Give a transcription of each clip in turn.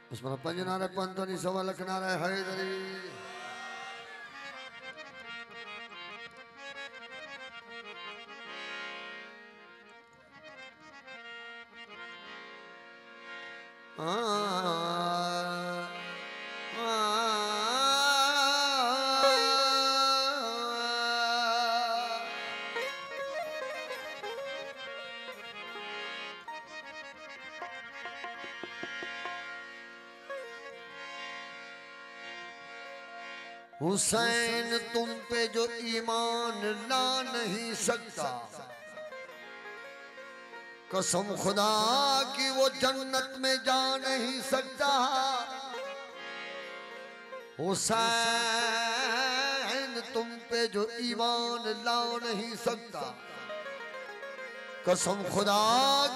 उसमें पंजनारे पंतनी सवा लखनारे हैदरी हुसैन तुम पे जो ईमान ला नहीं सकता, कसम खुदा की वो जन्नत में जा नहीं सकता। हुसैन तुम पे जो ईमान ला नहीं सकता, कसम खुदा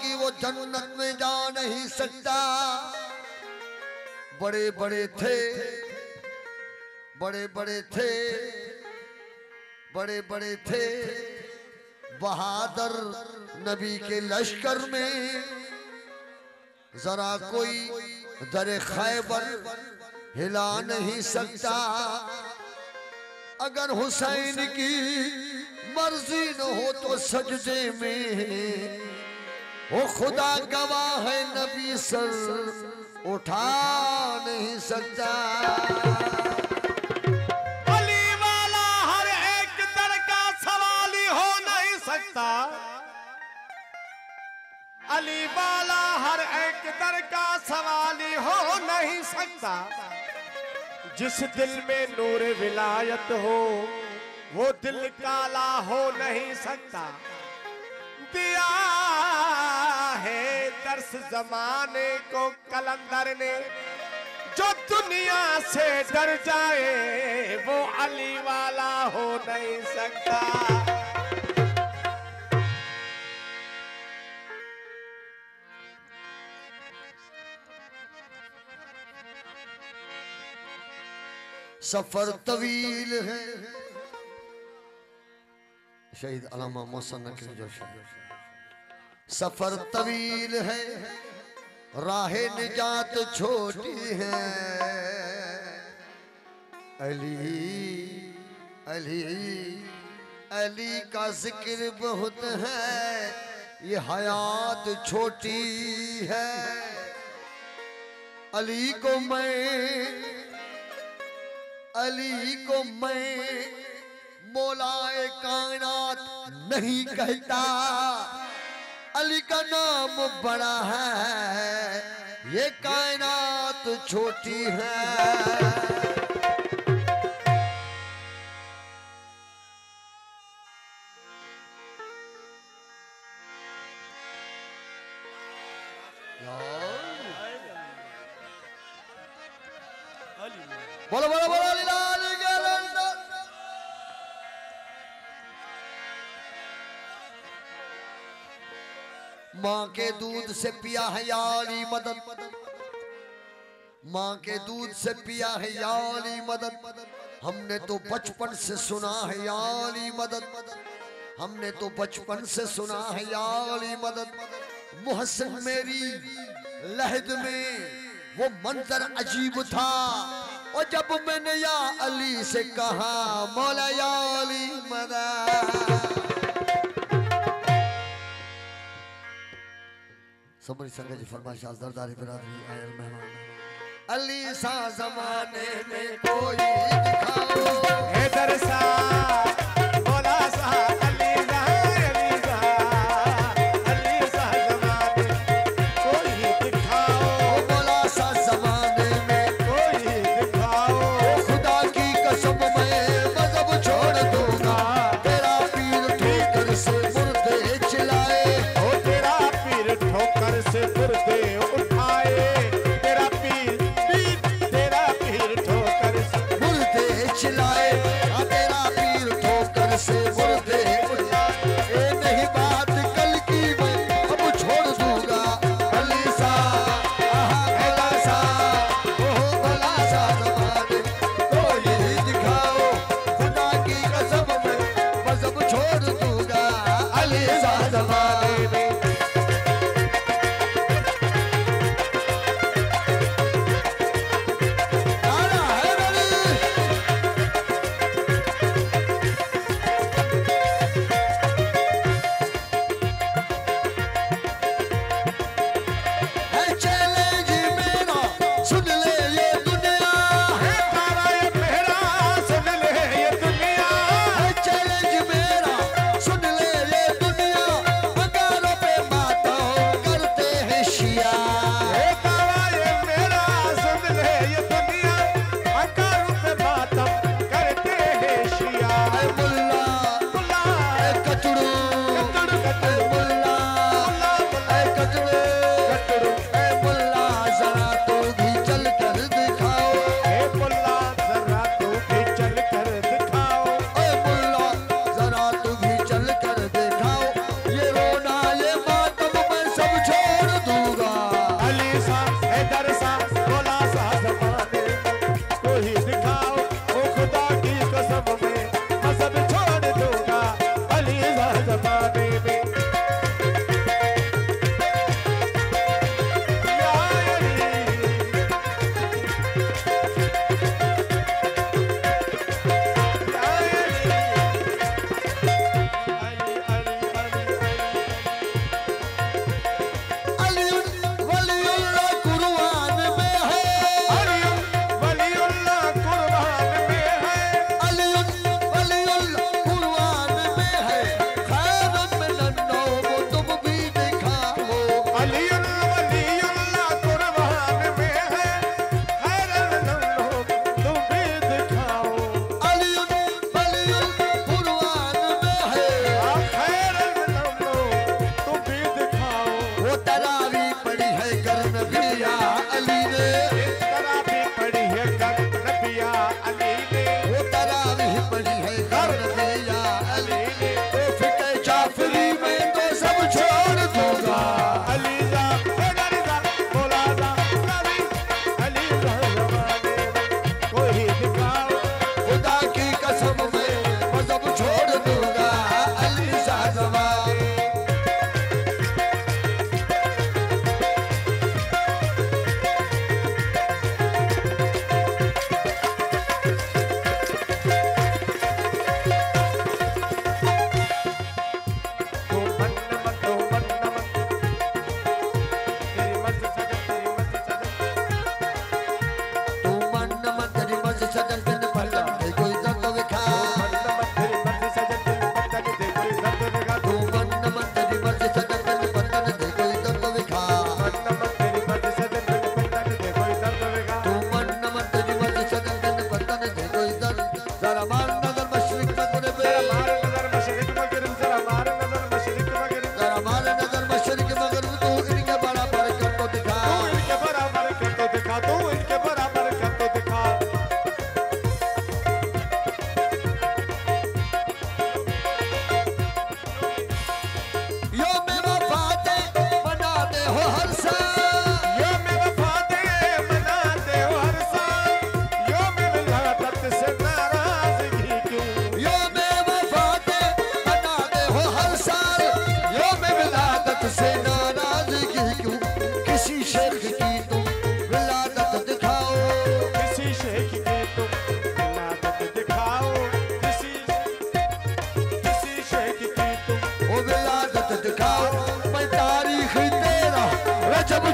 की वो जन्नत में जा नहीं सकता। बड़े बड़े थे, बड़े बड़े थे, बड़े बड़े थे बहादुर नबी के लश्कर में, जरा कोई दर खैबर हिला नहीं सकता। अगर हुसैन की मर्जी न हो तो सजदे में वो खुदा गवाह है नबी सर उठा नहीं सकता। अली वाला हर एक दर का सवाली हो नहीं सकता। जिस दिल में नूर विलायत हो वो दिल काला हो नहीं सकता। दिया है दर्श जमाने को कलंदर ने, जो दुनिया से डर जाए वो अली वाला हो नहीं सकता। सफर तवील है, शहीद अल्लामा मोहसिन नकवी जो सफर तवील है, राहे निजात छोटी है। अली अली अली का जिक्र बहुत है, ये हयात छोटी है। अली को मैं मौलाए कायनात नहीं कहता। अली का नाम बड़ा है, ये कायनात छोटी है। बोलो बोलो बोलो माँ के दूध से पिया है याली मदद, माँ के दूध से पिया है याली मदद। हमने तो बचपन से सुना है याली मदद, हमने तो बचपन से सुना है याली मदद। मुहस्सिन मेरी लहद में वो मंजर अजीब था, और जब मैंने या अली से कहा मौला या अली मदद। समरी संगत जी फरमाइश दरदारी बिरादरी आयल मेहमान। अली सा जमाने में कोई दिखाओ हैदर सा मौला सा अली सा जमाने कोई दिखाओ। मौला सा जमाने में कोई दिखाओ। खुदा की कसम मैं मजहब छोड़ दूंगा, तेरा पीर ठोकर से मुर्दे चिल्लाए। ओ तेरा पीर ठोकर से मुर्दे उठाए। तेरा पीर ठोकर से मुर्दे चिल्लाए, तेरा पीर ठोकर से मुर्दे उठाए। ये नहीं बात कल की मैं अब छोड़ दूंगा। अली सा भला सा भला सा जमाने कोई दिखाओ, खुदा की कसम मैं मजहब छोड़ दूंगा। अली सा जमाने में नबिया अली ने तरावी पढ़ी है कर नबिया अली ने वो तरावी पढ़ी है कर नबिया अली ने तो फिक्र जाफरी में तो सब छोड़ दूंगा अली जा बोला जा अली जमाने कोई दिखाओ खुदा की कसम में वो सब छोड़ दूंगा अली शाह जमाने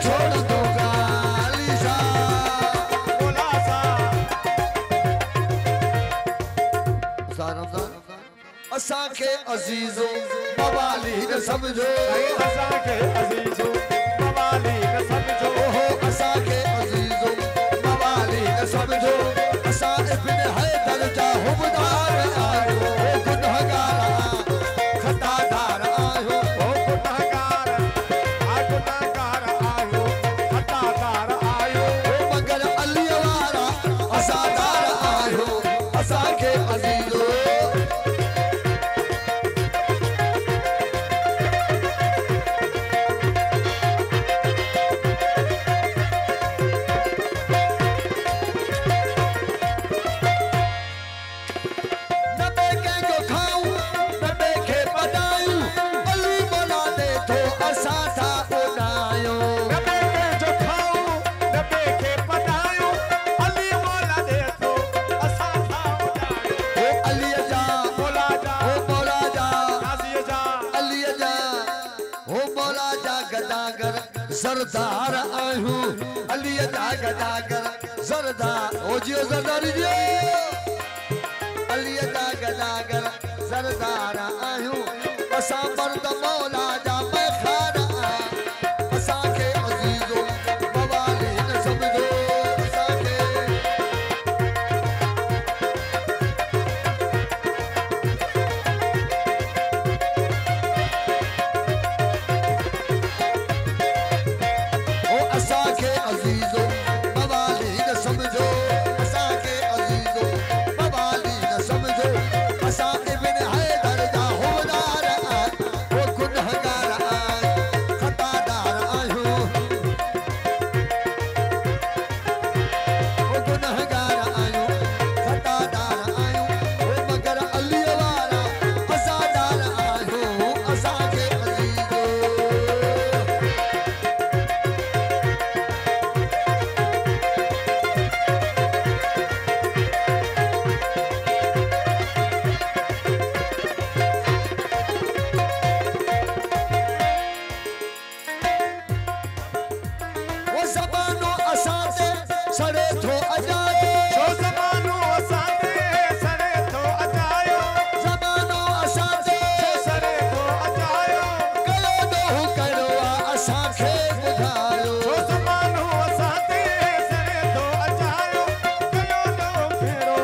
छोड़ दूंगा अली शाह बोला असा के अजीजो मवाली न समझो असा के अजीजो मवाली न समझो ओहो असा के अजीजो मवाली न समझो असा इब्न हैदर जा हुबदार आयो ओ गुनहगार खतादार आयो ओ गुनहगार आयो खतादार आयो ओ मगर अली वाला असादार आयो असा के अजीजो जरदार आयूं अली जा गदागर जरदार ओ जियो जरदारी जियो अली जा गदागर जरदार आयूं असा मर्द मौला जा बखार असा के अजीजो मवाली न समझो असा के अजीजो मवाली न समझो असा के अजीजो मवाली न समझो असा इब्न हैदर जा हुबदार ओ गुनहगार खतादार आयो ओ गुनहगार आयो खतादार आयो ओ मगर अली वाला असादार आयो असा के अजीजो सड़े थो अजायो छो ज़मानो असांजे सड़े थो अजायो ज़मानो असांजे सड़े थो अजायो कयो ॾोहु कयो असांखे ॿुधायो छो ज़मानो असांजे सड़े थो अजायो कयो ॾोहु कहिड़ो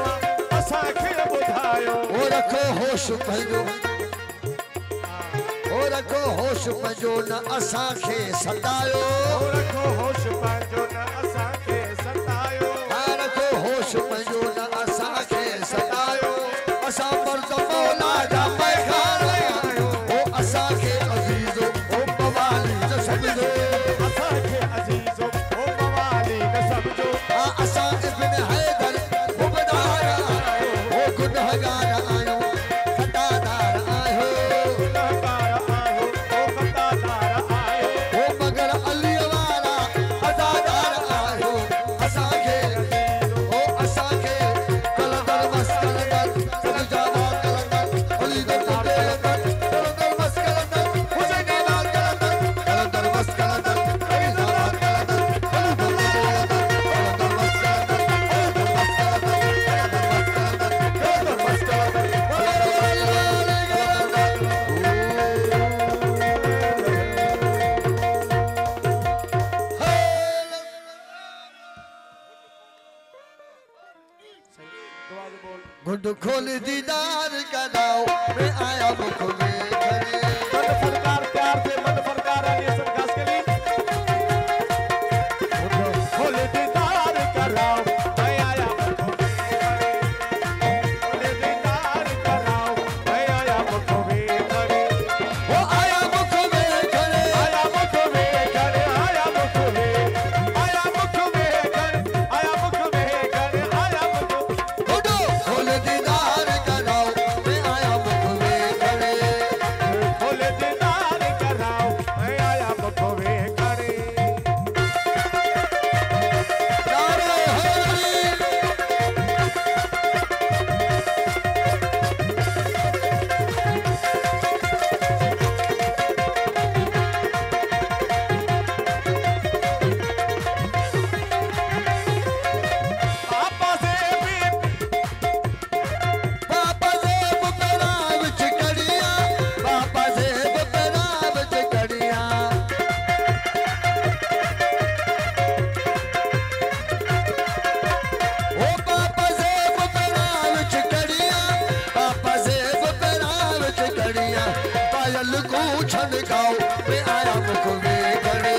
असांखे ॿुधायो ओ रखो होश पंहिंजो ओ रखो होश पंहिंजो न असांखे सतायो ओ रखो होश घुट खोल दीदार कराओ मैं आया मुख देखने। मन फनकार प्यार से मन फनकार एलियसन खास के लिए घुट खोल दीदार कराओ मैं आया मुख देखने। खोल दीदार कराओ मैं आया मुख देखने। वो आया मुख देखने आया मुख देखने आया मुख देखने आया मुख देखने आया मुख देखने आया मुख। घुट खोल दीदार कराओ मैं आया मुख देखने। खोल दीदार कराओ मैं आया मुख देखने। प्यारे हरि पापा से भी पापा जेब पेरा विच कड़िया पापा जेब पेरा विच कड़िया। ओ पापा जेब पेरा विच कड़िया पापा जेब पेरा विच कड़िया। पायल को छनकाओ मैं आया मुख देखने।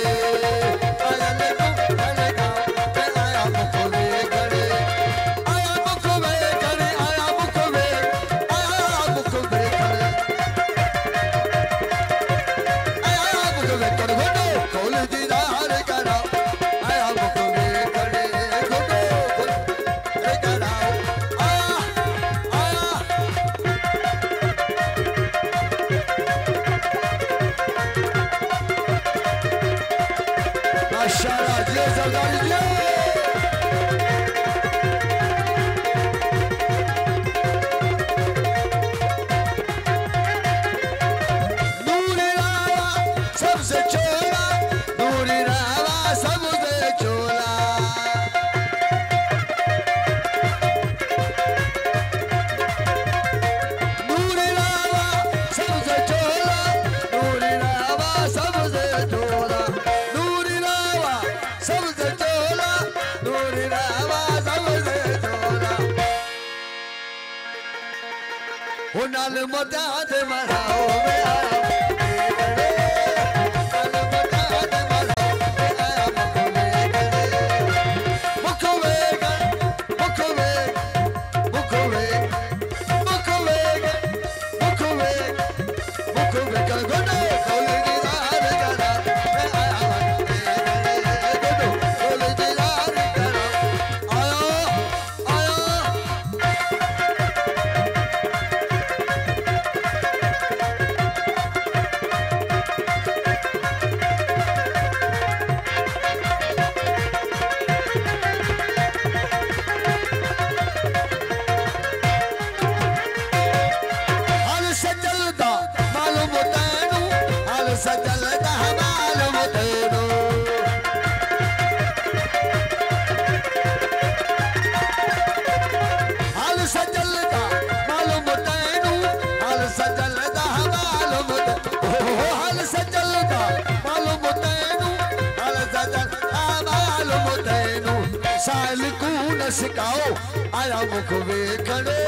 पायल को छनकाओ मैं आया मुख देखने। आया मुख देखने आया मुख देखने आया मुख देखने आया मुख देखने। घुटो खोल दीदार कराओ आया मुख देखने। घुटो खोल कराओ आया आया। माशाअल्लाह जी सरदार जी। नूरी रावा सबसे चोला नूरी रावा सबसे चोला। नूरी रावा सबसे चोला नूरी रावा सबसे चोला। नूरी रावा सबसे चोला नूरी रावा सबसे चोला। वो नाल मता दे मराओ मैं आया मुख देखने। मुख देखने मुख देखने मुख देखने मुख देखने मुख देखने मुख देखने। घुटो खोल दीदार करा मैं आया मुख देखने। घुटो खोल दीदार करा आया आया। हाल सजलदा मालूम तैनू हाल सजलदा मालूम तैनू। हाल सजलदा मालूम तैनू हाल सजलदा मालूम तैनू। हाल सजलदा मालूम तैनू हाल सजलदा मालूम तैनू। साल को न सिकाओ आया मुख देखने।